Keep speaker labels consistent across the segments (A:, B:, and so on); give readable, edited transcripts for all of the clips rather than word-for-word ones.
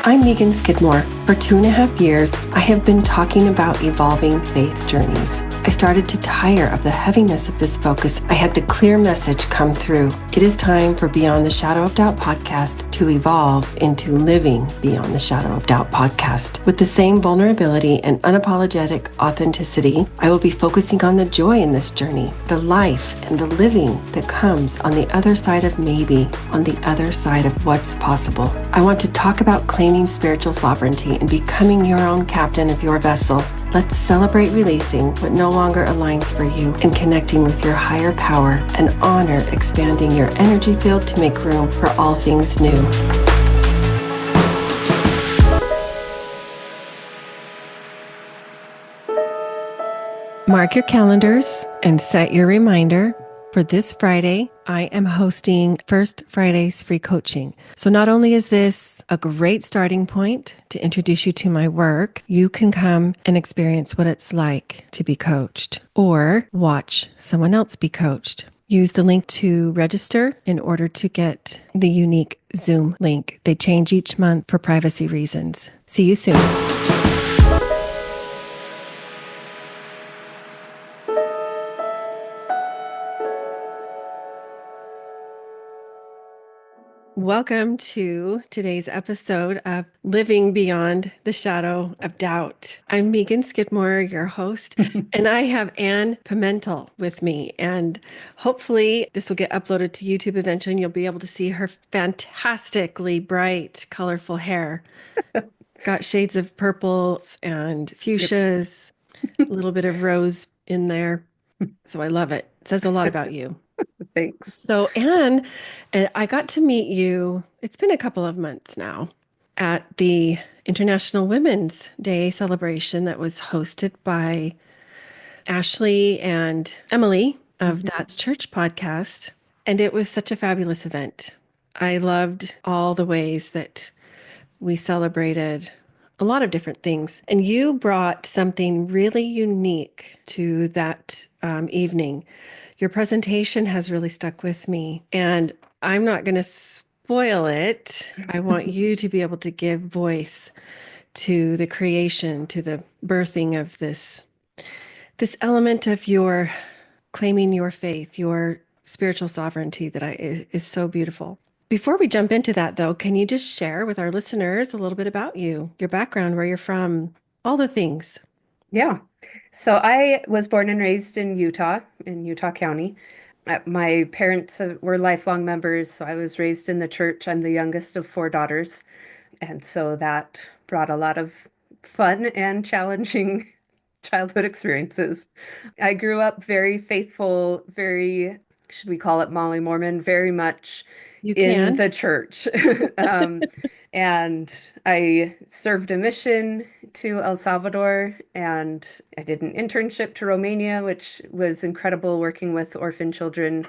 A: I'm Megan Skidmore. For 2.5 years, I have been talking about evolving faith journeys. I started to tire of the heaviness of this focus. I had the clear message come through. It is time for Beyond the Shadow of Doubt podcast to evolve into Living Beyond the Shadow of Doubt podcast. With the same vulnerability and unapologetic authenticity, I will be focusing on the joy in this journey, the life and the living that comes on the other side of maybe, on the other side of what's possible. I want to talk about claiming spiritual sovereignty and becoming your own captain of your vessel. Let's celebrate releasing what no longer aligns for you and connecting with your higher power and honor expanding your energy field to make room for all things new. Mark your calendars and set your reminder. For this Friday, I am hosting First Friday's free coaching. So not only is this a great starting point to introduce you to my work, you can come and experience what it's like to be coached or watch someone else be coached. Use the link to register in order to get the unique Zoom link. They change each month for privacy reasons. See you soon. Welcome to today's episode of Living Beyond the Shadow of Doubt. I'm Megan Skidmore, your host, and I have Ann Pimentel with me. And hopefully this will get uploaded to YouTube eventually, and you'll be able to see her fantastically bright, colorful hair. Got shades of purples and fuchsias, a little bit of rose in there. So I love it. It says a lot about you.
B: Thanks.
A: So, Anne, I got to meet you, it's been a couple of months now, at the International Women's Day celebration that was hosted by Ashley and Emily of That's Church podcast. And it was such a fabulous event. I loved all the ways that we celebrated a lot of different things. And you brought something really unique to that evening. Your presentation has really stuck with me, and I'm not going to spoil it. I want you to be able to give voice to the creation, to the birthing of this element of your claiming your faith, your spiritual sovereignty that is so beautiful. Before we jump into that, though, can you just share with our listeners a little bit about you, your background, where you're from, all the things?
B: Yeah. So I was born and raised in Utah County. My parents were lifelong members, so I was raised in the church. I'm the youngest of 4 daughters, and so that brought a lot of fun and challenging childhood experiences. I grew up very faithful, very, should we call it Molly Mormon, very much in the church. And I served a mission to El Salvador, and I did an internship to Romania, which was incredible, working with orphan children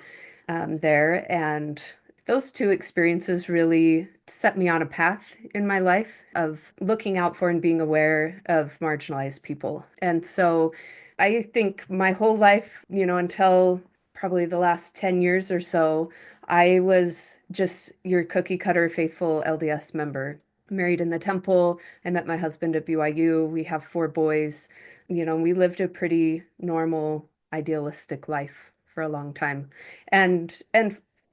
B: there. And those 2 experiences really set me on a path in my life of looking out for and being aware of marginalized people. And so I think my whole life, until probably the last 10 years or so, I was just your cookie cutter faithful LDS member. Married in the temple. I met my husband at BYU. We have 4 boys. We lived a pretty normal, idealistic life for a long time. And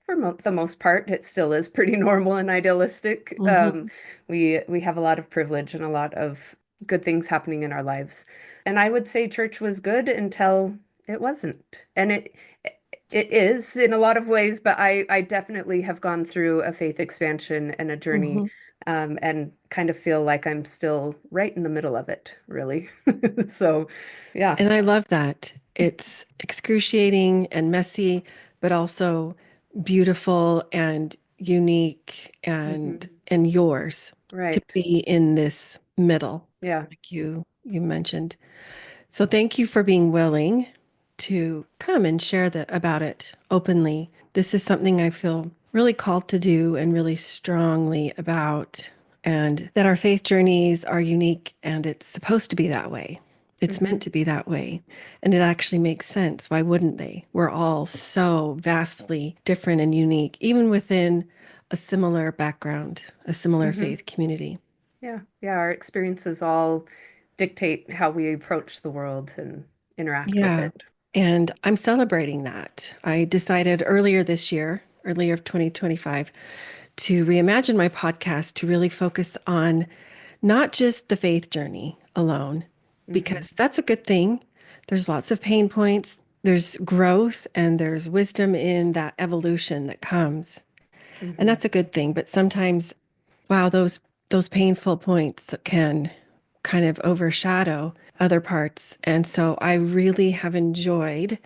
B: for the most part, it still is pretty normal and idealistic.
A: Mm-hmm.
B: We have a lot of privilege and a lot of good things happening in our lives. And I would say church was good until it wasn't. And it is in a lot of ways, but I definitely have gone through a faith expansion and a journey, and kind of feel like I'm still right in the middle of it, really. So, yeah.
A: And I love that. It's excruciating and messy, but also beautiful and unique and yours
B: Right.
A: to be in this middle,
B: Yeah.
A: like you mentioned. So thank you for being willing to come and share about it openly. This is something I feel really called to do and really strongly about, and that our faith journeys are unique, and it's supposed to be that way. It's meant to be that way. And it actually makes sense. Why wouldn't they? We're all so vastly different and unique, even within a similar background, a similar faith community.
B: Yeah. Yeah. Our experiences all dictate how we approach the world and interact with
A: Yeah.
B: it.
A: And I'm celebrating that. I decided earlier this year, earlier of 2025, to reimagine my podcast to really focus on not just the faith journey alone,
B: Hmm.
A: because that's a good thing. There's lots of pain points, there's growth, and there's wisdom in that evolution that comes. And
B: Hmm.
A: that's a good thing. But sometimes, wow, those painful points that can kind of overshadow other parts. And so I really have enjoyed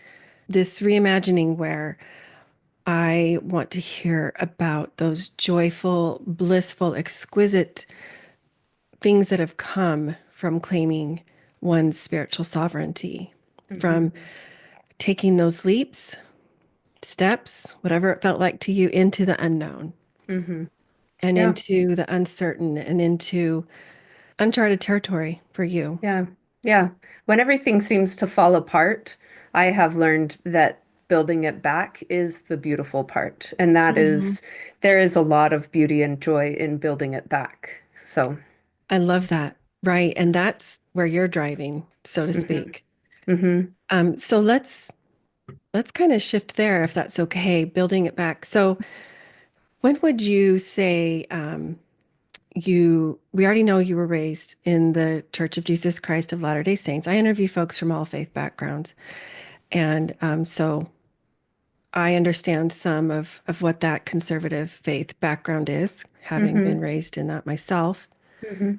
A: this reimagining where I want to hear about those joyful, blissful, exquisite things that have come from claiming one's spiritual sovereignty,
B: Hmm.
A: from taking those leaps, steps, whatever it felt like to you, into the unknown
B: Hmm.
A: and
B: Yeah.
A: into the uncertain and into uncharted territory for you.
B: Yeah. Yeah. When everything seems to fall apart, I have learned that building it back is the beautiful part. And that
A: Mhm.
B: is, there is a lot of beauty and joy in building it back. So,
A: I love that. Right. And that's where you're driving, so to
B: hmm.
A: speak.
B: Hmm.
A: So let's kind of shift there if that's okay, building it back. So when would you say we already know you were raised in the Church of Jesus Christ of Latter-day Saints. I interview folks from all faith backgrounds. And so I understand some of what that conservative faith background is, having been
B: Hmm.
A: raised in that myself.
B: Hmm.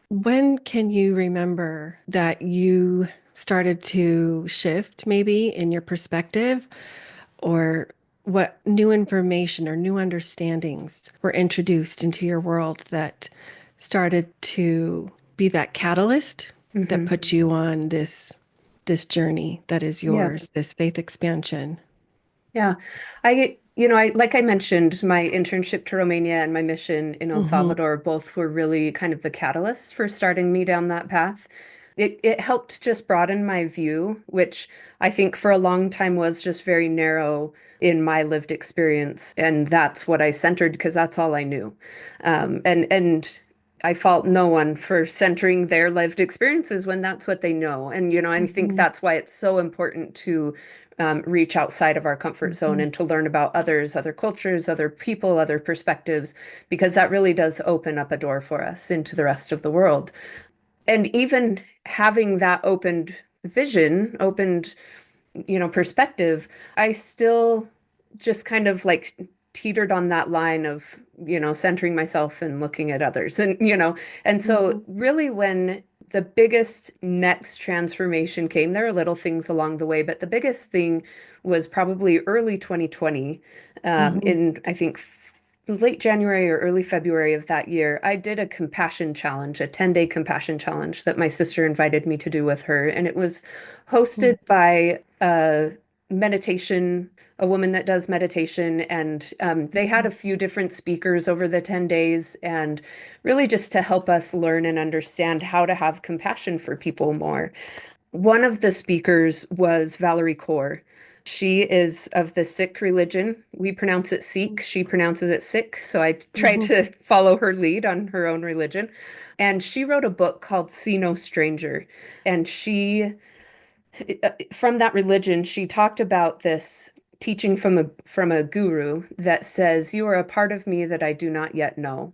A: When can you remember that you started to shift maybe in your perspective, or what new information or new understandings were introduced into your world that started to be that catalyst that
B: Hmm.
A: put you on this journey that is
B: Yeah.
A: yours, this faith expansion?
B: Yeah. Like I mentioned, my internship to Romania and my mission in El
A: Hmm.
B: Salvador both were really kind of the catalyst for starting me down that path. It helped just broaden my view, which I think for a long time was just very narrow in my lived experience. And that's what I centered because that's all I knew. And I fault no one for centering their lived experiences when that's what they know. And I think
A: Hmm.
B: that's why it's so important to reach outside of our comfort zone
A: Hmm.
B: and to learn about others, other cultures, other people, other perspectives, because that really does open up a door for us into the rest of the world. And even having that opened vision, opened perspective, I still just kind of like teetered on that line of centering myself and looking at others. And so
A: Hmm.
B: really when the biggest next transformation came, there are little things along the way, but the biggest thing was probably early 2020,
A: Hmm.
B: in I think late January or early February of that year, I did a compassion challenge, a 10-day compassion challenge that my sister invited me to do with her. And it was hosted by meditation, a woman that does meditation. And they had a few different speakers over the 10 days, and really just to help us learn and understand how to have compassion for people more. One of the speakers was Valerie Kaur. She is of the Sikh religion. We pronounce it Sikh. She pronounces it Sikh. So I try
A: Hmm.
B: to follow her lead on her own religion. And she wrote a book called See No Stranger. And from that religion, she talked about this teaching from a guru that says, "You are a part of me that I do not yet know."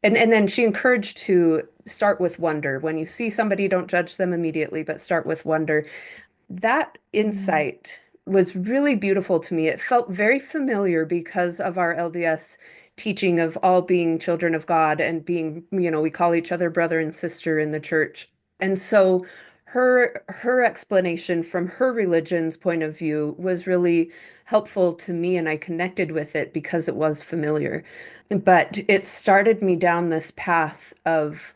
B: And then she encouraged to start with wonder. When you see somebody, don't judge them immediately, but start with wonder. That insight was really beautiful to me. It felt very familiar because of our LDS teaching of all being children of God and being we call each other brother and sister in the church. And so her explanation from her religion's point of view was really helpful to me, and I connected with it because it was familiar. But it started me down this path of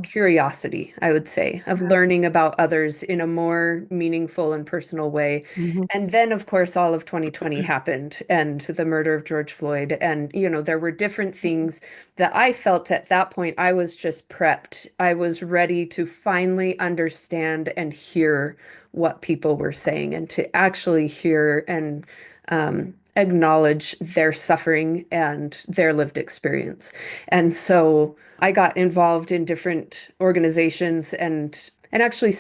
B: curiosity, I would say, of learning about others in a more meaningful and personal way.
A: Hmm.
B: And then, of course, all of 2020 happened and the murder of George Floyd. And there were different things that I felt at that point I was just prepped. I was ready to finally understand and hear what people were saying and to actually hear and acknowledge their suffering and their lived experience. And so I got involved in different organizations and actually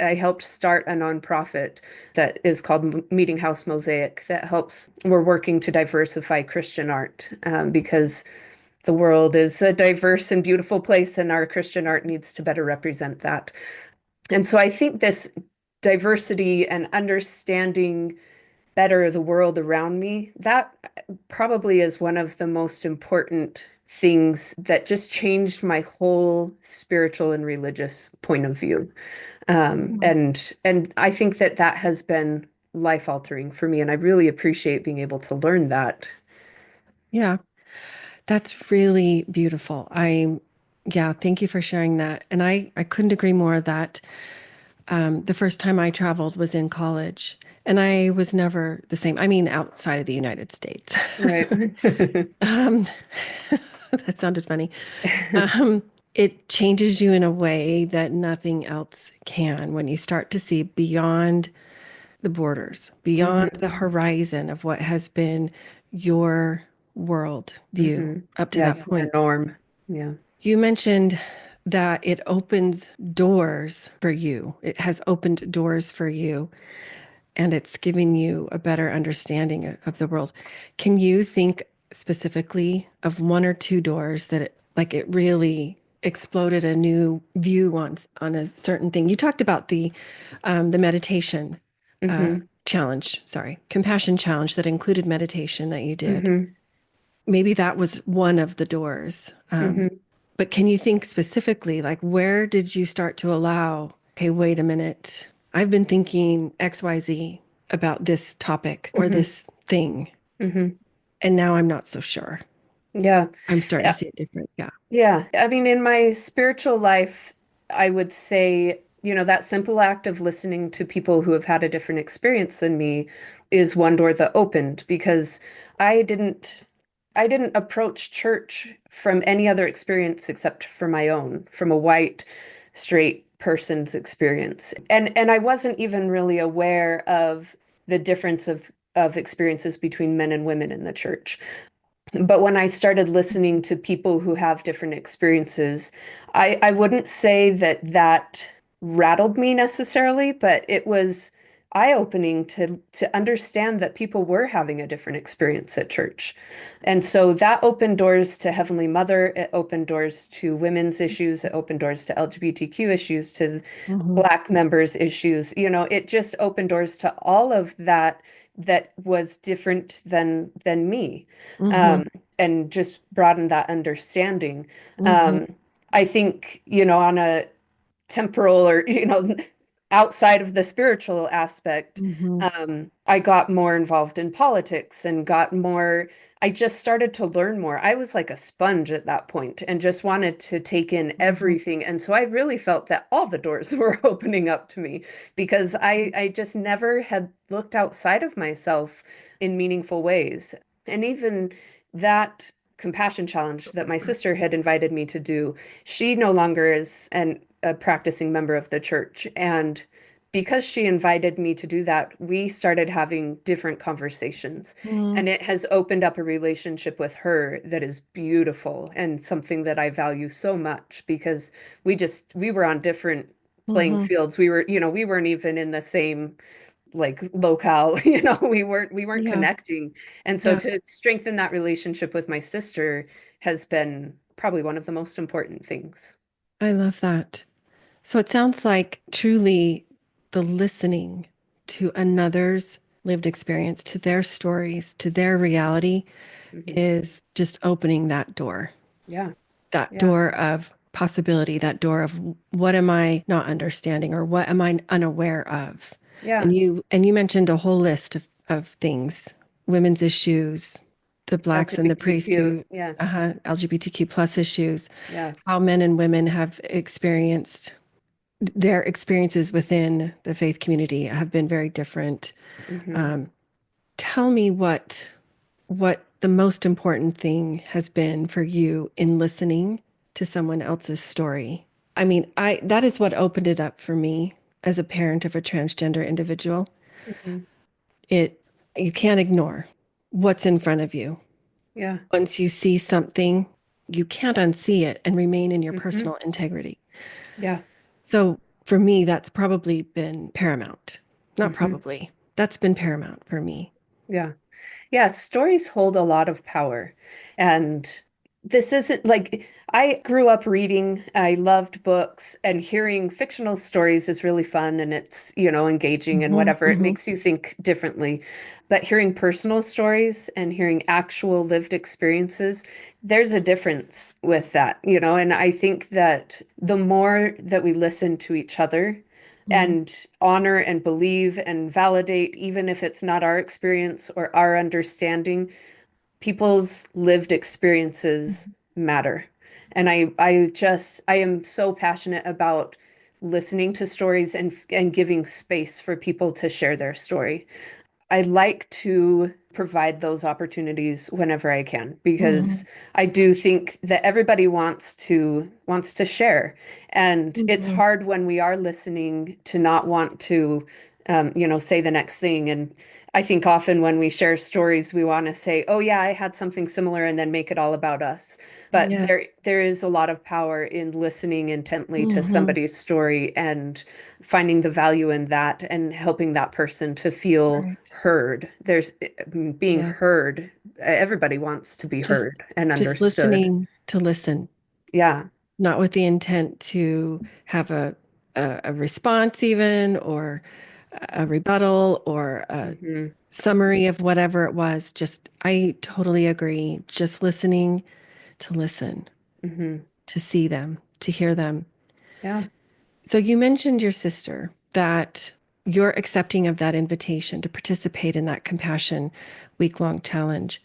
B: I helped start a nonprofit that is called Meetinghouse Mosaic that helps, we're working to diversify Christian art because the world is a diverse and beautiful place, and our Christian art needs to better represent that. And so I think this diversity and understanding better the world around me, that probably is one of the most important things that just changed my whole spiritual and religious point of view. And I think that that has been life altering for me, and I really appreciate being able to learn that.
A: Yeah, that's really beautiful. Yeah, thank you for sharing that. And I couldn't agree more that the first time I traveled was in college, and I was never the same. I mean, outside of the United States.
B: Right.
A: Um, that sounded funny. Um, it changes you in a way that nothing else can when you start to see beyond the borders, beyond
B: Hmm.
A: the horizon of what has been your world view
B: Hmm.
A: up to
B: Yeah,
A: that
B: the
A: point.
B: norm. Yeah.
A: You mentioned that it opens doors for you. It has opened doors for you, and it's giving you a better understanding of the world. Can you think specifically of one or two doors that it really exploded a new view on a certain thing? You talked about the meditation
B: Hmm.
A: challenge, sorry, compassion challenge that included meditation that you did.
B: Hmm.
A: Maybe that was one of the doors.
B: Hmm.
A: But can you think specifically, like, where did you start to allow, okay, wait a minute, I've been thinking XYZ about this topic or
B: Hmm.
A: this thing,
B: Hmm.
A: and now I'm not so sure.
B: Yeah.
A: I'm starting to
B: Yeah.
A: see it different. Yeah.
B: Yeah. I mean, in my spiritual life, I would say, that simple act of listening to people who have had a different experience than me is one door that opened because I didn't I didn't approach church from any other experience except for my own, from a white, straight person's experience. And I wasn't even really aware of the difference of experiences between men and women in the church. But when I started listening to people who have different experiences, I wouldn't say that that rattled me necessarily, but it was eye-opening to understand that people were having a different experience at church. And so that opened doors to Heavenly Mother, it opened doors to women's issues, it opened doors to LGBTQ issues, to
A: Hmm.
B: Black members' issues. It just opened doors to all of that that was different than me,
A: Hmm.
B: um, and just broadened that understanding.
A: Hmm.
B: Um, I think, on a temporal or, outside of the spiritual aspect,
A: Hmm.
B: I got more involved in politics and I just started to learn more. I was like a sponge at that point and just wanted to take in
A: Hmm.
B: everything. And so I really felt that all the doors were opening up to me because I just never had looked outside of myself in meaningful ways. And even that compassion challenge that my sister had invited me to do, she no longer is a practicing member of the church. And because she invited me to do that, we started having different conversations.
A: Hmm.
B: And it has opened up a relationship with her that is beautiful and something that I value so much because we were on different playing
A: Hmm.
B: fields. We weren't even in the same like locale, we weren't
A: Yeah.
B: connecting. And so
A: Yeah.
B: to strengthen that relationship with my sister has been probably one of the most important things.
A: I love that. So it sounds like truly the listening to another's lived experience, to their stories, to their reality
B: Hmm.
A: is just opening
B: Yeah.
A: that
B: Yeah.
A: door of possibility, that door of what am I not understanding or what am I unaware of?
B: Yeah.
A: And you mentioned a whole list of things, women's issues, the blacks and the
B: LGBTQ.
A: priesthood,
B: Yeah.
A: LGBTQ plus issues,
B: Yeah.
A: how men and women have experienced their experiences within the faith community have been very different.
B: Hmm.
A: Um, Tell me what the most important thing has been for you in listening to someone else's story. I mean, I that is what opened it up for me as a parent of a transgender individual.
B: Hmm.
A: It you can't ignore. what's in front of you.
B: Yeah.
A: Once you see something, you can't unsee it and remain in your
B: Hmm.
A: personal integrity.
B: Yeah.
A: So for me, that's probably been paramount. Not
B: Hmm.
A: probably, that's been paramount for me.
B: Yeah. Yeah, stories hold a lot of power. And this isn't like I grew up reading, I loved books, and hearing fictional stories is really fun and it's, engaging and
A: Hmm.
B: whatever. It
A: Hmm.
B: makes you think differently. But hearing personal stories and hearing actual lived experiences, there's a difference with that, and I think that the more that we listen to each other,
A: Hmm.
B: and honor and believe and validate, even if it's not our experience or our understanding, people's lived experiences matter. And I am so passionate about listening to stories and giving space for people to share their story. I like to provide those opportunities whenever I can because
A: Hmm.
B: I do think that everybody wants to share, and it's
A: Hmm.
B: hard when we are listening to not want to say the next thing. And I think often when we share stories, we want to say, "Oh yeah, I had something similar," and then make it all about us. But there
A: Yes.
B: there is a lot of power in listening intently to
A: Hmm.
B: somebody's story and finding the value in that and helping that person to feel
A: Right.
B: heard. There's being
A: Yes.
B: heard. Everybody wants to be
A: Just
B: heard and
A: just
B: understood.
A: listening to listen,
B: Yeah.
A: not with the intent to have a response even or a rebuttal or a
B: Hmm.
A: summary of whatever it was. Just I totally agree. Just listening to listen,
B: Hmm.
A: to see them, to hear them.
B: Yeah.
A: So you mentioned your sister, that you're accepting of that invitation to participate in that compassion week-long challenge.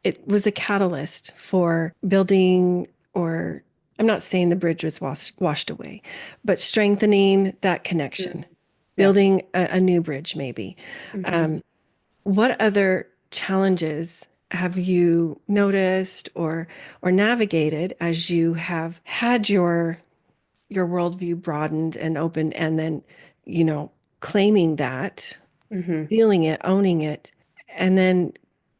A: It was a catalyst for building, or I'm not saying the bridge was washed away, but strengthening that connection,
B: Mm. Yeah.
A: building a new bridge, maybe.
B: Hmm.
A: Um, what other challenges have you noticed or navigated as you have had your worldview broadened and opened, and then, you know, claiming that,
B: Hmm.
A: feeling it, owning it, and then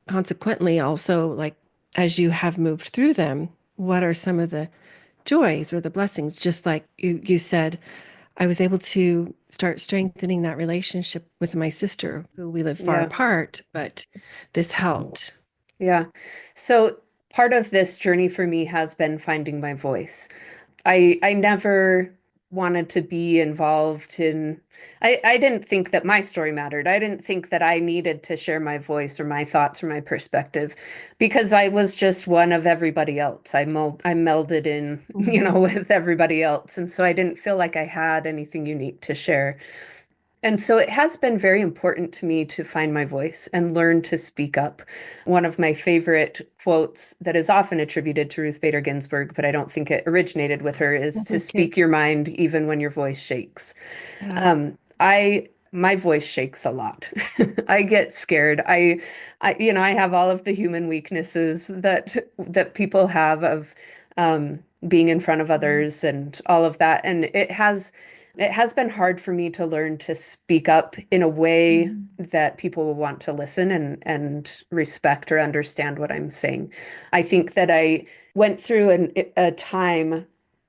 A: consequently also, like, as you have moved through them, what are some of the joys or the blessings? Just like you said, I was able to start strengthening that relationship with my sister, who we live far
B: Yeah.
A: apart, but this helped.
B: Yeah. So part of this journey for me has been finding my voice. I never wanted to be involved in I didn't think that my story mattered. I didn't think that I needed to share my voice or my thoughts or my perspective because I was just one of everybody else. I melded in,
A: Hmm.
B: with everybody else. And so I didn't feel like I had anything unique to share. And so it has been very important to me to find my voice and learn to speak up. One of my favorite quotes that is often attributed to Ruth Bader Ginsburg, but I don't think it originated with her, is to
A: Okay.
B: speak your mind even when your voice shakes.
A: Yeah.
B: My voice shakes a lot. I get scared. I have all of the human weaknesses that people have of being in front of others and all of that. And it has been hard for me to learn to speak up in a way
A: Mhm.
B: that people will want to listen and respect or understand what I'm saying. I think that I went through a time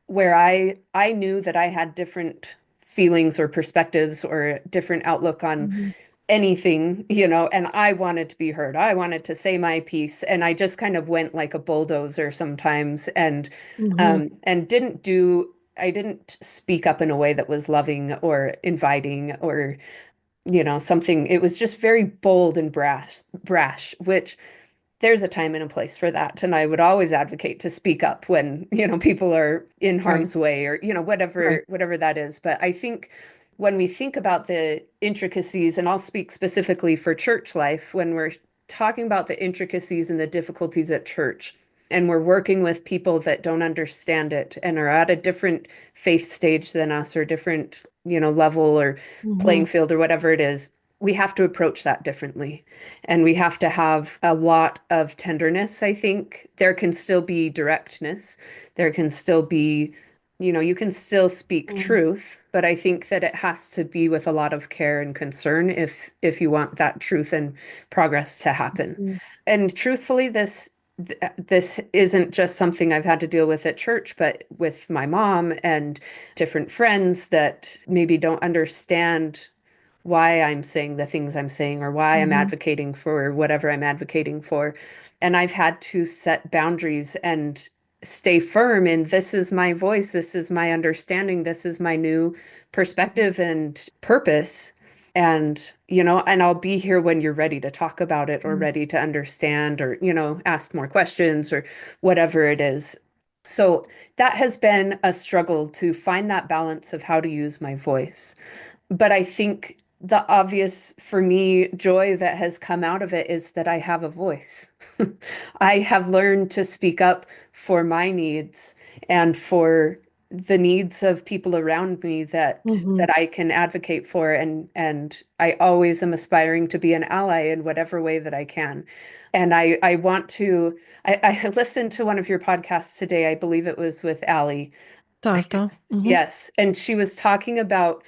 B: where I knew that I had different feelings or perspectives or different outlook on
A: Mhm.
B: anything, and I wanted to be heard. I wanted to say my piece, and I just kind of went like a bulldozer sometimes,
A: Mhm.
B: and I didn't speak up in a way that was loving or inviting or, something. It was just very bold and brash, which there's a time and a place for that. And I would always advocate to speak up when, people are in
A: Right.
B: harm's way or,
A: Right.
B: whatever that is. But I think when we think about the intricacies, and I'll speak specifically for church life, when we're talking about the intricacies and the difficulties at church, and we're working with people that don't understand it and are at a different faith stage than us or different, level or playing
A: Mhm.
B: field or whatever it is, we have to approach that differently. And we have to have a lot of tenderness, I think. There can still be directness. There can still be, you can still speak
A: Mm.
B: truth, but I think that it has to be with a lot of care and concern if you want that truth and progress to happen.
A: Mhm.
B: And truthfully, this isn't just something I've had to deal with at church, but with my mom and different friends that maybe don't understand why I'm saying the things I'm saying or why I'm
A: Mhm.
B: advocating for whatever I'm advocating for. And I've had to set boundaries and stay firm in this is my voice, this is my understanding, this is my new perspective and purpose. And, and I'll be here when you're ready to talk about it or
A: Mhm.
B: ready to understand or, ask more questions or whatever it is. So that has been a struggle to find that balance of how to use my voice. But I think the obvious for me joy that has come out of it is that I have a voice. I have learned to speak up for my needs and for the needs of people around me that
A: Mhm.
B: I can advocate for and I always am aspiring to be an ally in whatever way that I can. And I want to I listened to one of your podcasts today. I believe it was with Allie.
A: Dostal. Mhm.
B: Yes, and she was talking about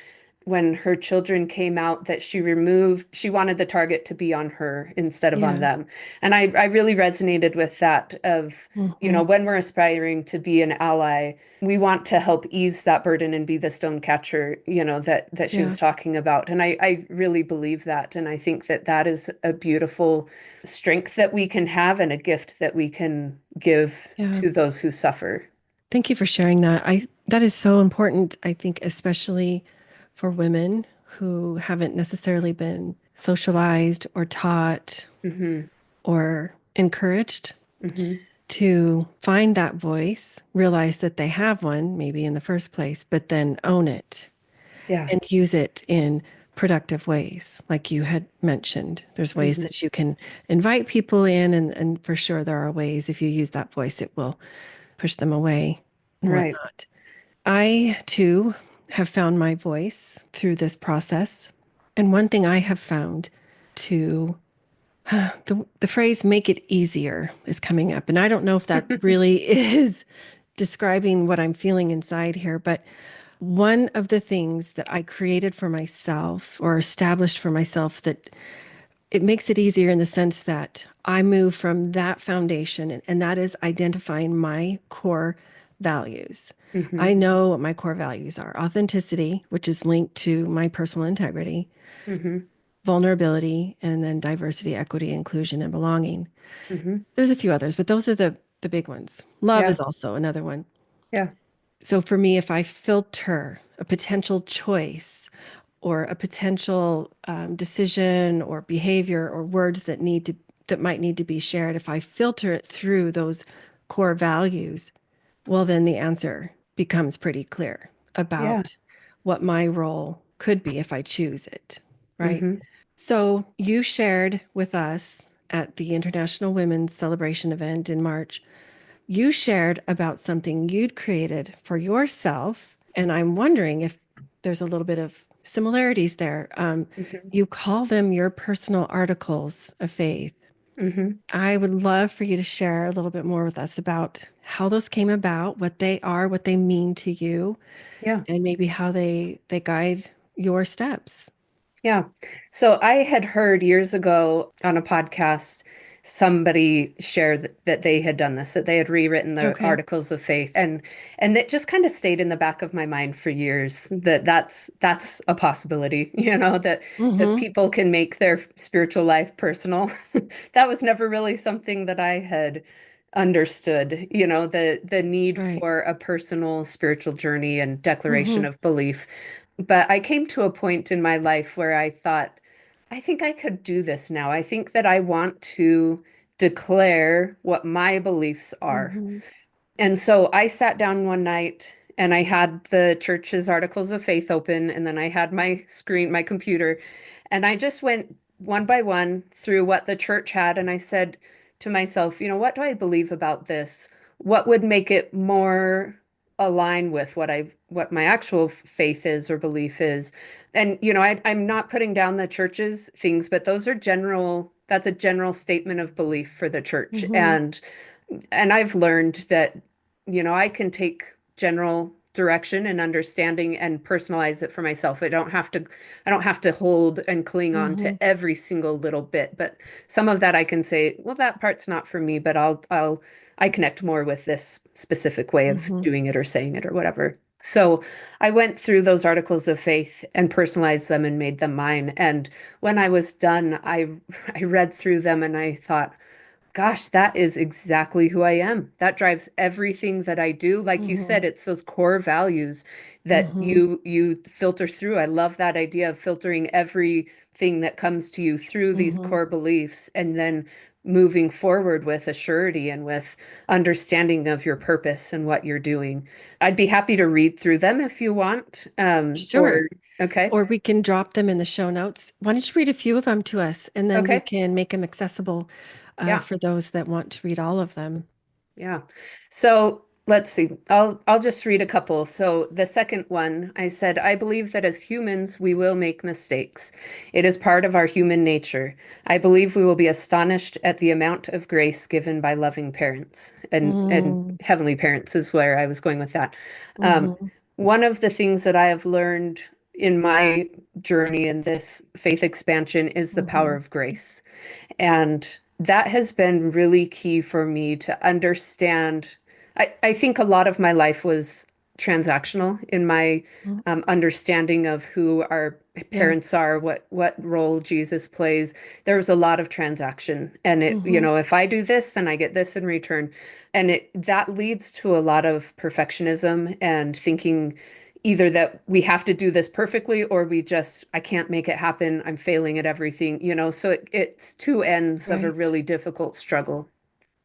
B: when her children came out that she wanted the target to be on her instead of on
A: Yeah.
B: them. And I really resonated with that of,
A: Mhm.
B: when we're aspiring to be an ally, we want to help ease that burden and be the stone catcher, that she
A: Yeah.
B: was talking about. And I really believe that. And I think that that is a beautiful strength that we can have and a gift that we can give
A: Yeah.
B: to those who suffer.
A: Thank you for sharing that. That is so important, I think, especially for women who haven't necessarily been socialized or taught
B: Hmm.
A: or encouraged
B: Hmm.
A: to find that voice, realize that they have one, maybe in the first place, but then own it
B: Yeah.
A: and use it in productive ways, like you had mentioned. There's ways
B: Hmm.
A: that you can invite people in, and for sure there are ways if you use that voice, it will push them away and
B: Right.
A: whatnot. I too have found my voice through this process. And one thing I have found to the phrase make it easier is coming up. And I don't know if that really is describing what I'm feeling inside here, but one of the things that I created for myself or established for myself that it makes it easier in the sense that I move from that foundation, and that is identifying my core values.
B: Hmm.
A: I know what my core values are: authenticity, which is linked to my personal integrity,
B: Hmm.
A: vulnerability, and then diversity, equity, inclusion, and belonging.
B: Hmm.
A: There's a few others, but those are the big ones. Love
B: Yeah.
A: is also another one.
B: Yeah.
A: So for me, if I filter a potential choice or a potential decision or behavior or words that might need to be shared, if I filter it through those core values, well, then the answer becomes pretty clear
B: Yeah.
A: about what my role could be if I choose it, right?
B: Hmm.
A: So you shared with us at the International Women's Celebration event in March, you shared about something you'd created for yourself. And I'm wondering if there's a little bit of similarities there.
B: Hmm.
A: You call them your personal articles of faith.
B: Hmm.
A: I would love for you to share a little bit more with us about how those came about, what they are, what they mean to you,
B: Yeah.
A: and maybe how they guide your steps.
B: Yeah. So I had heard years ago on a podcast somebody share that they had done this, that they had rewritten the
A: Okay.
B: articles of faith, and it just kind of stayed in the back of my mind for years that that's a possibility, that
A: Mm-hmm.
B: people can make their spiritual life personal. That was never really something that I had understood, the need
A: Right.
B: for a personal spiritual journey and declaration
A: Mm-hmm.
B: of belief. But I came to a point in my life where I thought, I think I could do this now. I think that I want to declare what my beliefs are.
A: Mm-hmm.
B: And so I sat down one night and I had the church's Articles of Faith open, and then I had my computer, and I just went one by one through what the church had. And I said to myself, what do I believe about this? What would make it more align with what my actual faith is or belief is? And, I'm not putting down the church's things, but that's a general statement of belief for the church.
A: Mm-hmm.
B: And I've learned that, I can take general direction and understanding and personalize it for myself. I don't have to hold and cling on
A: Hmm.
B: to every single little bit, but some of that I can say, well, that part's not for me, but I connect more with this specific way of
A: Hmm.
B: doing it or saying it or whatever. So I went through those articles of faith and personalized them and made them mine. And when I was done, I read through them and I thought, gosh, that is exactly who I am. That drives everything that I do. Like you
A: Hmm.
B: said, it's those core values that
A: Hmm.
B: you filter through. I love that idea of filtering everything that comes to you through these
A: Hmm.
B: core beliefs and then moving forward with a surety and with understanding of your purpose and what you're doing. I'd be happy to read through them if you want.
A: Sure.
B: Or okay.
A: Or we can drop them in the show notes. Why don't you read a few of them to us, and then we
B: Okay.
A: can make them accessible
B: Yeah.
A: for those that want to read all of them.
B: Yeah. So let's see. I'll just read a couple. So the second one, I said, I believe that as humans we will make mistakes. It is part of our human nature. I believe we will be astonished at the amount of grace given by loving parents. And
A: Mm.
B: heavenly parents is where I was going with that. Um,
A: Hmm.
B: one of the things that I have learned in my journey in this faith expansion is the power
A: Hmm.
B: of grace. And that has been really key for me to understand. I think a lot of my life was transactional in my understanding of who our
A: Yeah.
B: parents are, what role Jesus plays. There was a lot of transaction, and
A: Hmm.
B: if I do this, then I get this in return, and it that leads to a lot of perfectionism and thinking either that we have to do this perfectly or I can't make it happen. I'm failing at everything, So it's two ends of a
A: Right.
B: really difficult struggle.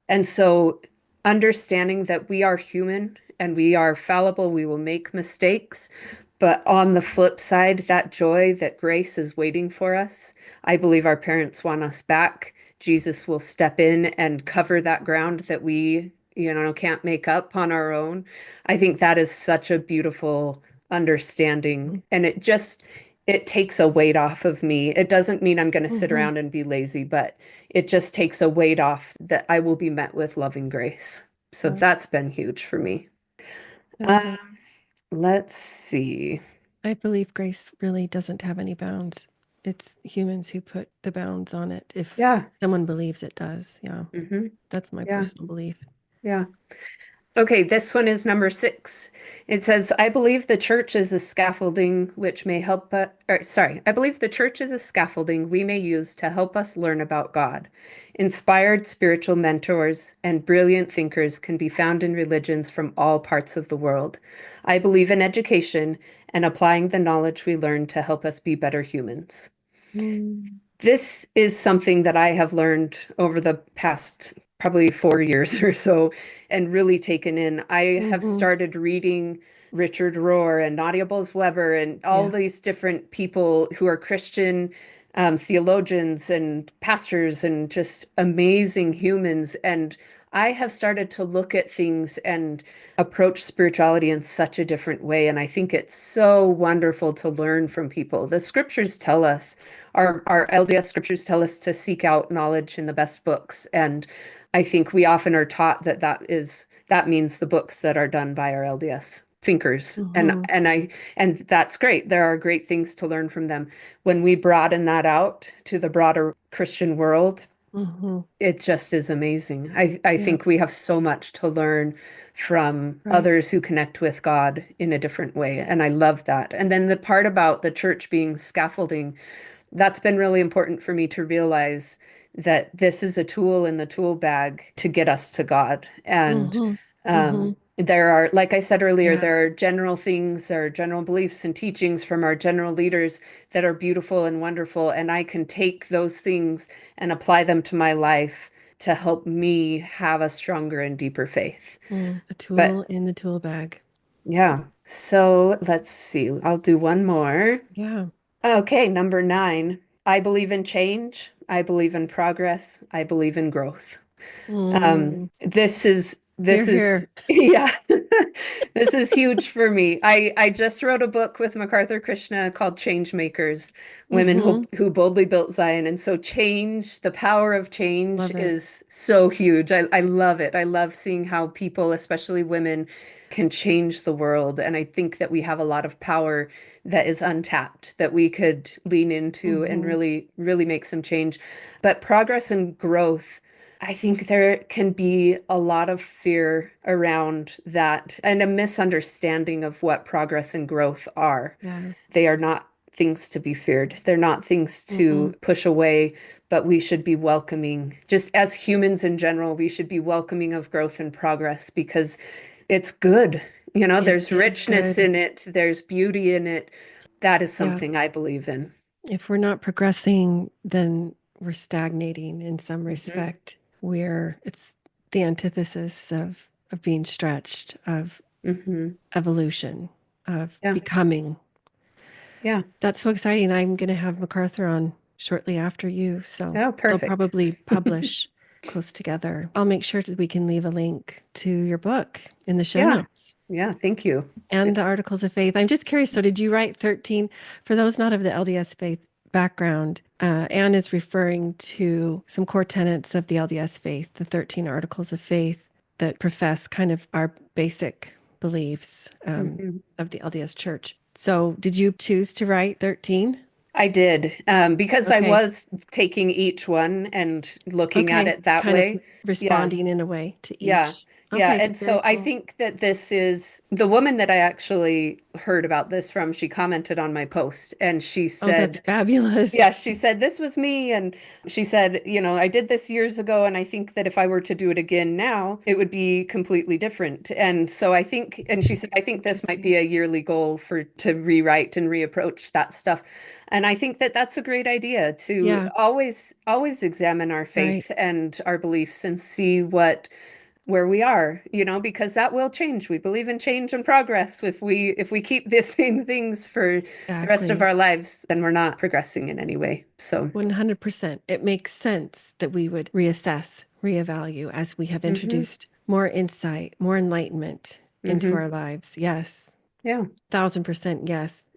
B: And so understanding that we are human and we are fallible, we will make mistakes. But on the flip side, that joy, that grace is waiting for us. I believe our parents want us back. Jesus will step in and cover that ground that we, can't make up on our own. I think that is such a beautiful understanding. And it takes a weight off of me. It doesn't mean I'm going to sit
A: Hmm.
B: around and be lazy, but it just takes a weight off that I will be met with loving grace. So
A: Yeah,
B: that's been huge for me.
A: I
B: Uh,
A: love it.
B: let's see.
A: I believe grace really doesn't have any bounds. It's humans who put the bounds on it if
B: Yeah.
A: someone believes it does. Yeah, that's my
B: Yeah.
A: personal belief.
B: Yeah. Okay, this one is number 6. It says, I believe the church is a scaffolding which may help, I believe the church is a scaffolding we may use to help us learn about God. Inspired spiritual mentors and brilliant thinkers can be found in religions from all parts of the world. I believe in education and applying the knowledge we learn to help us be better humans.
A: Mm.
B: This is something that I have learned over the past probably 4 years or so and really taken in. I have
A: Hmm.
B: started reading Richard Rohr and Nadia Bolz-Weber and all
A: Yeah.
B: these different people who are Christian theologians and pastors and just amazing humans. And I have started to look at things and approach spirituality in such a different way. And I think it's so wonderful to learn from people. The scriptures tell us, our LDS scriptures tell us to seek out knowledge in the best books. And I think we often are taught that means the books that are done by our LDS thinkers. And
A: Hmm.
B: and that's great. There are great things to learn from them. When we broaden that out to the broader Christian world,
A: Hmm.
B: it just is amazing. I
A: Yeah.
B: think we have so much to learn from
A: Right.
B: others who connect with God in a different way. And I love that. And then the part about the church being scaffolding, that's been really important for me to realize that this is a tool in the tool bag to get us to God. And
A: Hmm. Hmm.
B: there are, like I said earlier,
A: Yeah.
B: there are general things, there are general beliefs and teachings from our general leaders that are beautiful and wonderful. And I can take those things and apply them to my life to help me have a stronger and deeper faith.
A: A
B: But
A: tool in the tool bag.
B: yeah, so let's see. I'll do one more.
A: Yeah.
B: Okay, number 9. I believe in change. I believe in progress. I believe in growth.
A: Mm.
B: This is
A: Here,
B: This is,
A: here.
B: yeah, this is huge for me. I just wrote a book with MacArthur Krishna called Change Makers, Women
A: Mm-hmm.
B: Who Boldly Built Zion. And so change, the power of change
A: Love it.
B: is so huge. I love it. I love seeing how people, especially women, can change the world. And I think that we have a lot of power that is untapped that we could lean into and
A: Mm-hmm.
B: really, really make some change. But progress and growth. I think there can be a lot of fear around that and a misunderstanding of what progress and growth are.
A: Yeah.
B: They are not things to be feared. They're not things
A: Mm-mm.
B: to push away, but we should be welcoming. Just as humans in general, we should be welcoming of growth and progress because it's good. You know,
A: It
B: there's
A: is
B: richness
A: good.
B: in it, there's beauty in it. That is
A: Yeah.
B: something I believe in.
A: If we're not progressing, then we're stagnating in some
B: Hmm.
A: respect. It's the antithesis of being stretched, of
B: Hmm.
A: evolution, of
B: Yeah.
A: becoming.
B: Yeah.
A: That's so exciting. I'm going to have MacArthur on shortly after you, so
B: Oh,
A: they'll
B: perfect.
A: probably publish close together. I'll make sure that we can leave a link to your book in the show
B: Yeah.
A: notes
B: Yeah. Thank you.
A: and the
B: It's
A: articles of faith. I'm just curious. So, did you write 13? For those not of the LDS faith background, Anne is referring to some core tenets of the LDS faith, the 13 articles of faith that profess kind of our basic beliefs
B: mhm.
A: of the LDS church. So, did you choose to write 13?
B: I did because I
A: Okay.
B: was taking each one and looking at
A: Okay.
B: it that
A: Kind of
B: way. Yeah.
A: responding in a way to
B: Yeah.
A: each.
B: Yeah.
A: Okay.
B: And
A: Very
B: so I
A: cool.
B: think that this is the woman that I actually heard about this from. She commented on my post and she
A: Oh, that's
B: said, yeah,
A: fabulous.
B: she said, this was me. And she said, I did this years ago. And I think that if I were to do it again now, it would be completely different. And so I think, and she said, I think this might be
A: Interesting.
B: a yearly goal to rewrite and reapproach that stuff. And I think that that's a great idea to
A: Yeah.
B: always examine our
A: Right.
B: faith and our beliefs and see where we are, because that will change. We believe in change and progress. If we keep the same things for the rest of
A: Exactly.
B: our lives, then we're not progressing in any way. So,
A: 100%. It makes sense that we would reassess, reevaluate as we have
B: hmm
A: introduced more insight, more enlightenment into
B: hmm
A: our lives. Yes.
B: yeah.
A: 1,000% yes.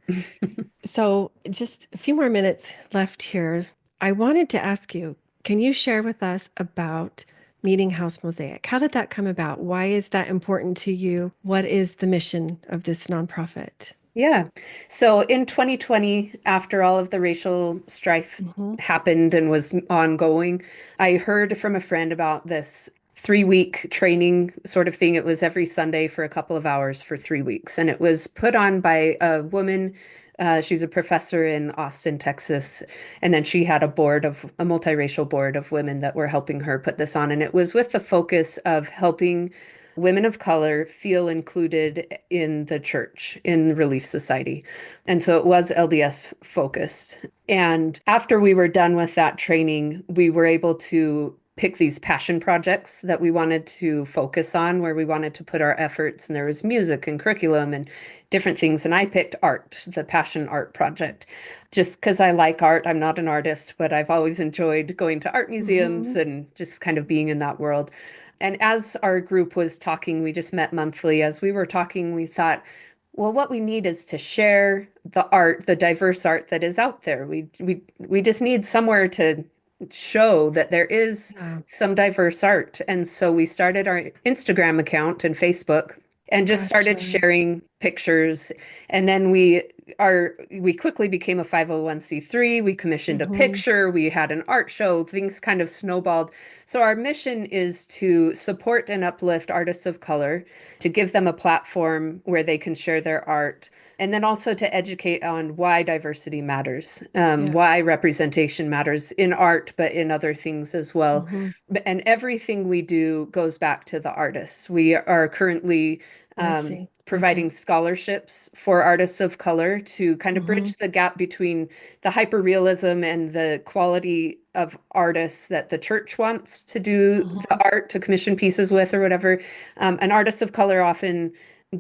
A: So, just a few more minutes left here. I wanted to ask you, can you share with us about Meetinghouse Mosaic? How did that come about? Why is that important to you? What is the mission of this nonprofit?
B: Yeah. So in 2020, after all of the racial strife
A: Hmm.
B: happened and was ongoing, I heard from a friend about this 3 week training sort of thing. It was every Sunday for a couple of hours for 3 weeks. And it was put on by a woman. She's a professor in Austin, Texas. And then she had a multiracial board of women that were helping her put this on. And it was with the focus of helping women of color feel included in the church, in Relief Society. And so it was LDS focused. And after we were done with that training, we were able to pick these passion projects that we wanted to focus on, where we wanted to put our efforts. And there was music and curriculum and different things. And I picked art, the passion art project, just because I like art. I'm not an artist, but I've always enjoyed going to art museums
A: Hmm.
B: and just kind of being in that world. And as our group was talking, we just met monthly. As we were talking, we thought, well, what we need is to share the art, the diverse art that is out there. We just need somewhere to show that there is
A: Yeah.
B: some diverse art. And so we started our Instagram account and Facebook and just started
A: Gotcha.
B: sharing pictures. And then we quickly became a 501(c)(3. We commissioned a
A: Hmm.
B: picture, we had an art show, things kind of snowballed. So our mission is to support and uplift artists of color, to give them a platform where they can share their art, and then also to educate on why diversity matters,
A: Yeah.
B: why representation matters in art, but in other things as well.
A: Hmm.
B: And everything we do goes back to the artists. We are currently
A: I see.
B: providing
A: Okay.
B: scholarships for artists of color to kind of
A: Hmm.
B: bridge the gap between the hyperrealism and the quality of artists that the church wants to do the
A: Hmm.
B: art to commission pieces with or whatever. And artists of color often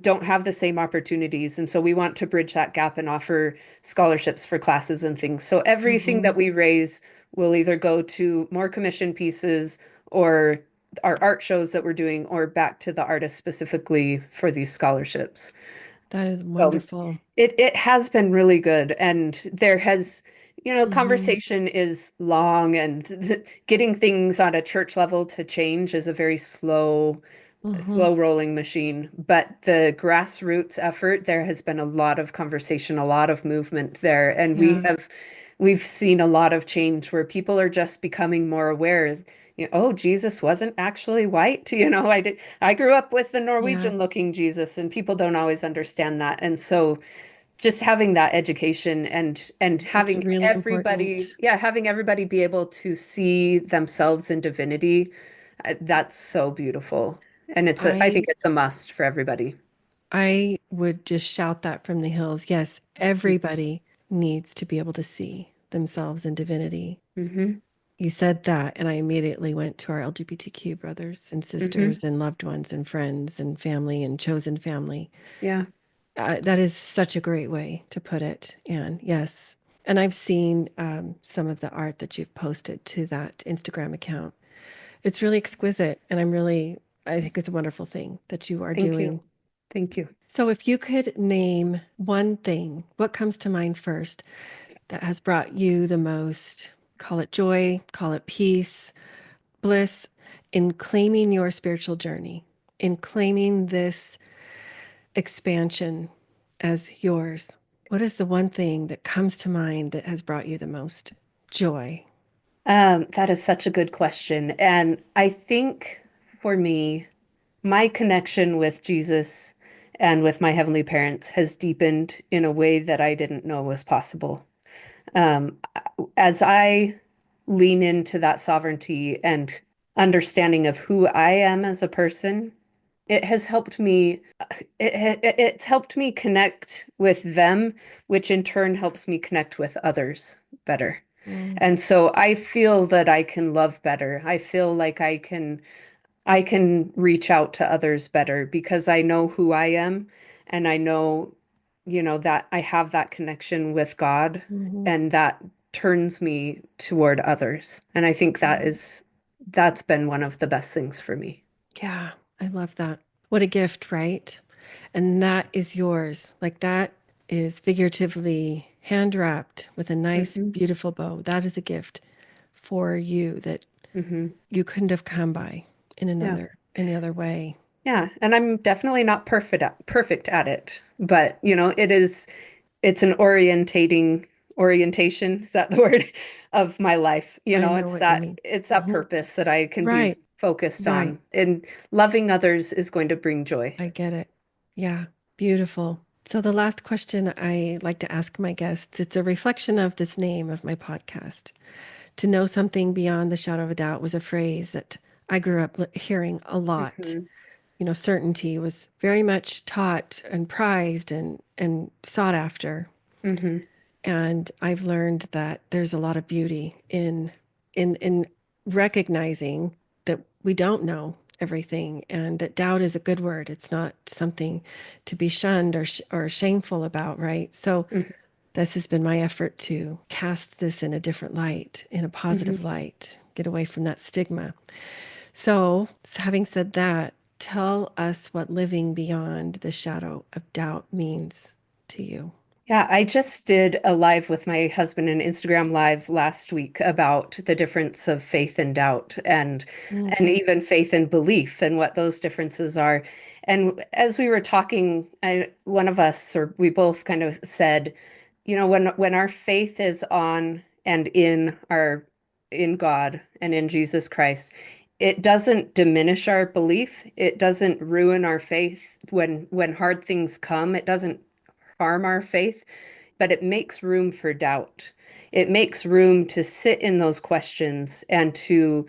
B: don't have the same opportunities. And so we want to bridge that gap and offer scholarships for classes and things. So everything
A: Hmm.
B: that we raise will either go to more commission pieces or our art shows that we're doing or back to the artists specifically for these scholarships.
A: That is
B: So
A: wonderful.
B: it has been really good, and there has,
A: Hmm.
B: conversation is long, and getting things on a church level to change is a very
A: Hmm.
B: slow rolling machine. But the grassroots effort, there has been a lot of conversation, a lot of movement there, and
A: Yeah.
B: we've seen a lot of change where people are just becoming more aware. Oh, Jesus wasn't actually white. I grew up with the
A: Yeah.
B: Norwegian looking Jesus, and people don't always understand that. And so just having that education and
A: It's
B: having
A: really
B: everybody,
A: important.
B: yeah, having everybody be able to see themselves in divinity, that's so beautiful. And I think
A: I
B: it's a must for everybody.
A: I would just shout that from the hills. Yes, everybody needs to be able to see themselves in divinity.
B: Mm-hmm.
A: You said that, and I immediately went to our LGBTQ brothers and
B: Mm-hmm.
A: sisters and loved ones and friends and family and chosen family.
B: Yeah.
A: That is such a great way to put it. And yes, and I've seen some of the art that you've posted to that Instagram account. It's really exquisite, and I think it's a wonderful thing that you are
B: Thank you.
A: doing.
B: Thank you.
A: So, if you could name one thing, what comes to mind first that has brought you the most, call it joy, call it peace, bliss, in claiming your spiritual journey, in claiming this expansion as yours? What is the one thing that comes to mind that has brought you the most joy?
B: That is such a good question. And I think for me, my connection with Jesus and with my heavenly parents has deepened in a way that I didn't know was possible. Um, as I lean into that sovereignty and understanding of who I am as a person, it has helped me. It's helped me connect with them, which in turn helps me connect with others better.
A: Mm,
B: And so I feel that I can love better. I feel like I can reach out to others better because I know who I am and I know, that I have that connection with God
A: mhm.
B: and that turns me toward others. And I think that's been one of the best things for me.
A: Yeah, I love that. What a gift, right? And that is yours. Like that is figuratively hand wrapped with a nice,
B: Hmm.
A: beautiful bow. That is a gift for you that
B: Hmm.
A: you couldn't have come by in
B: Yeah.
A: any other way.
B: Yeah. And I'm definitely not perfect at it, but it's an orientation, is that the word, of my life.
A: I know
B: It's
A: what you
B: that
A: mean.
B: it's that
A: Mhm.
B: purpose that I can be
A: Right,
B: focused
A: right.
B: on. And loving others is going to bring joy.
A: I get it. Yeah, beautiful. So the last question I like to ask my guests, it's a reflection of this name of my podcast. To know something beyond the shadow of a doubt was a phrase that I grew up hearing a lot.
B: Hmm.
A: You know, certainty was very much taught and prized and sought after.
B: Hmm.
A: And I've learned that there's a lot of beauty in recognizing that we don't know everything and that doubt is a good word. It's not something to be shunned or shameful about, right? So this has been my effort to cast this in a different light, in a
B: Hmm.
A: positive light, get away from that stigma. So, having said that, tell us what living beyond the shadow of doubt means to you.
B: Yeah, I just did a live with my husband, an Instagram live last week about the difference of faith and doubt and
A: Okay.
B: even faith and belief and what those differences are. And as we were talking, one of us or we both kind of said, when our faith is on and in God and in Jesus Christ, it doesn't diminish our belief. It doesn't ruin our faith when hard things come. It doesn't harm our faith, but it makes room for doubt. It makes room to sit in those questions and to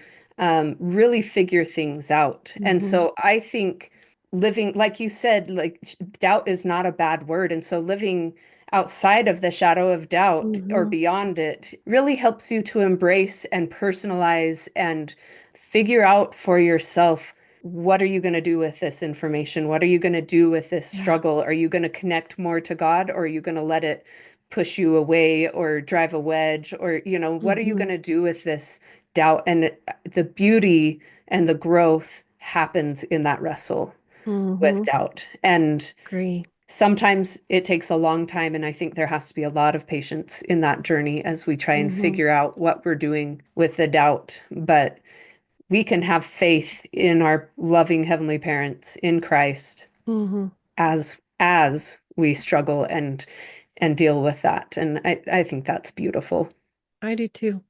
B: really figure things out. And
A: Hmm.
B: so I think living, like you said, like doubt is not a bad word. And so living outside of the shadow of doubt or
A: Hmm.
B: beyond it really helps you to embrace and personalize and figure out for yourself, what are you going to do with this information? What are you going to do with this
A: Yeah.
B: struggle? Are you going to connect more to God or are you going to let it push you away or drive a wedge, or, what are you
A: Mm-hmm.
B: going to do with this doubt? And the beauty and the growth happens in that wrestle with
A: Mm-hmm.
B: doubt. And
A: Agree.
B: sometimes it takes a long time. And I think there has to be a lot of patience in that journey as we try and
A: Mm-hmm.
B: figure out what we're doing with the doubt. But we can have faith in our loving heavenly parents in Christ
A: Mm-hmm.
B: as we struggle and deal with that. And I think that's beautiful.
A: I do too.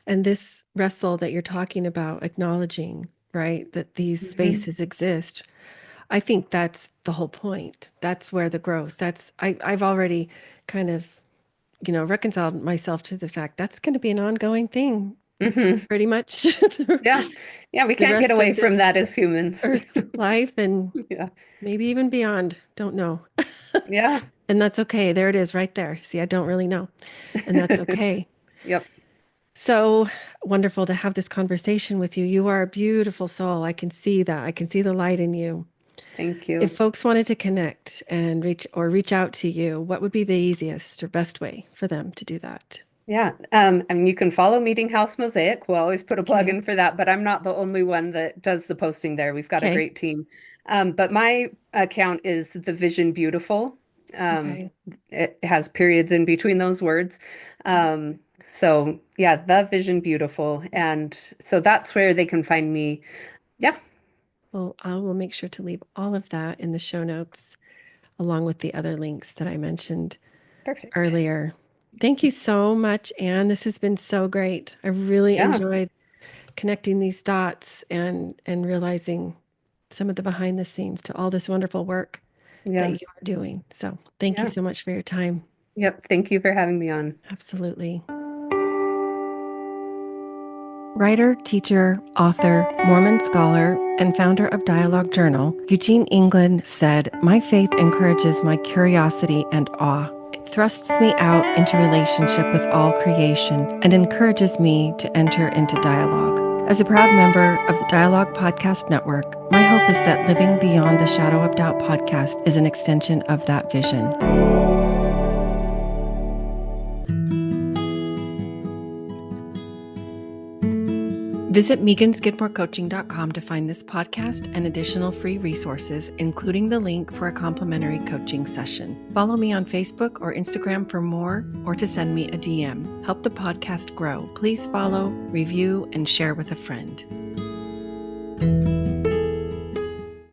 A: And this wrestle that you're talking about, acknowledging, right, that these
B: Hmm.
A: spaces exist, I think that's the whole point. That's where the growth, I've already kind of, reconciled myself to the fact that's going to be an ongoing thing
B: Hmm.
A: pretty much
B: Yeah. Yeah, we
A: the
B: can't get
A: rest
B: away
A: of
B: from
A: this
B: that as humans.
A: earth life and
B: Yeah.
A: maybe even beyond. Don't know.
B: Yeah.
A: And that's okay. There it is right there. See, I don't really know. And that's okay.
B: Yep.
A: So wonderful to have this conversation with you. You are a beautiful soul. I can see that. I can see the light in you.
B: Thank
A: If
B: you.
A: folks wanted to connect and reach out to you, what would be the easiest or best way for them to do that?
B: Yeah. I mean, you can follow Meetinghouse Mosaic. We'll always put a plug
A: Okay.
B: in for that, but I'm not the only one that does the posting there. We've got a
A: Okay.
B: great team. But my account is The Vision Beautiful. Um,
A: Okay.
B: it has periods in between those words. Um, so yeah, The Vision Beautiful. And so that's where they can find me. Yeah,
A: Well, I will make sure to leave all of that in the show notes along with the other links that I mentioned
B: perfect.
A: earlier. Thank you so much, Anne. This has been so great. I really
B: Yeah,
A: enjoyed connecting these dots and realizing some of the behind the scenes to all this wonderful work that
B: yeah,
A: you are doing. So thank you
B: yeah.
A: so much for your time.
B: Yep. Thank you for having me on.
A: Absolutely. Writer, teacher, author, Mormon scholar, and founder of Dialogue Journal, Eugene England said, "My faith encourages my curiosity and awe. It thrusts me out into relationship with all creation and encourages me to enter into dialogue." As a proud member of the Dialogue Podcast Network, my hope is that Living Beyond the Shadow of Doubt podcast is an extension of that vision. Visit meganskidmorecoaching.com to find this podcast and additional free resources, including the link for a complimentary coaching session. Follow me on Facebook or Instagram for more or to send me a DM. Help the podcast grow. Please follow, review, and share with a friend.